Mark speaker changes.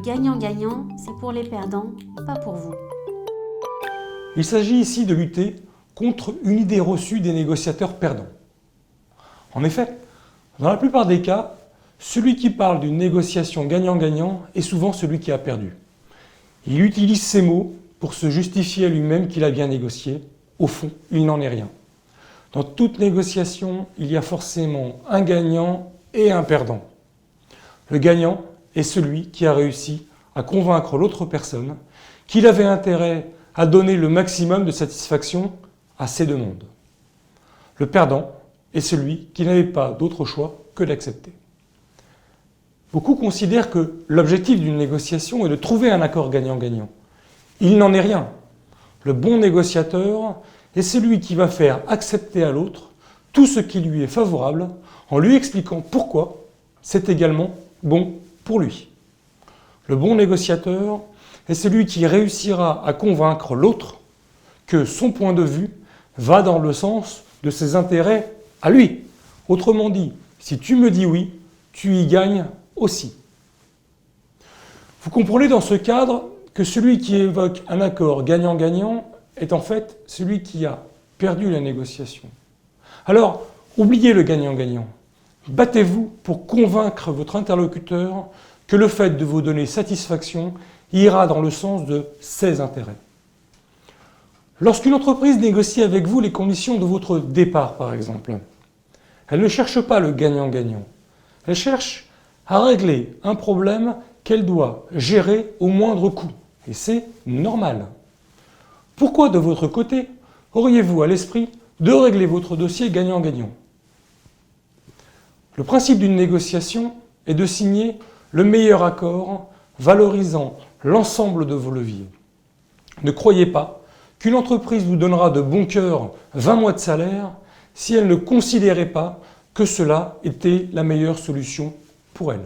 Speaker 1: gagnant-gagnant, c'est pour les perdants, pas pour vous.
Speaker 2: Il s'agit ici de lutter contre une idée reçue des négociateurs perdants. En effet, dans la plupart des cas, celui qui parle d'une négociation gagnant-gagnant est souvent celui qui a perdu. Il utilise ces mots pour se justifier à lui-même qu'il a bien négocié. Au fond, il n'en est rien. Dans toute négociation, il y a forcément un gagnant et un perdant. Le gagnant est celui qui a réussi à convaincre l'autre personne qu'il avait intérêt à donner le maximum de satisfaction à ses demandes. Le perdant est celui qui n'avait pas d'autre choix que d'accepter. Beaucoup considèrent que l'objectif d'une négociation est de trouver un accord gagnant-gagnant. Il n'en est rien. Le bon négociateur est celui qui va faire accepter à l'autre tout ce qui lui est favorable en lui expliquant pourquoi c'est également bon pour lui. Le bon négociateur est celui qui réussira à convaincre l'autre que son point de vue va dans le sens de ses intérêts à lui. Autrement dit, si tu me dis oui, tu y gagnes aussi. Vous comprenez dans ce cadre que celui qui évoque un accord gagnant-gagnant est en fait celui qui a perdu la négociation. Alors, oubliez le gagnant-gagnant. Battez-vous pour convaincre votre interlocuteur que le fait de vous donner satisfaction ira dans le sens de ses intérêts. Lorsqu'une entreprise négocie avec vous les conditions de votre départ, par exemple, elle ne cherche pas le gagnant-gagnant. Elle cherche à régler un problème qu'elle doit gérer au moindre coût. Et c'est normal. Pourquoi, de votre côté, auriez-vous à l'esprit de régler votre dossier gagnant-gagnant ? Le principe d'une négociation est de signer le meilleur accord valorisant l'ensemble de vos leviers. Ne croyez pas qu'une entreprise vous donnera de bon cœur 20 mois de salaire si elle ne considérait pas que cela était la meilleure solution pour elle.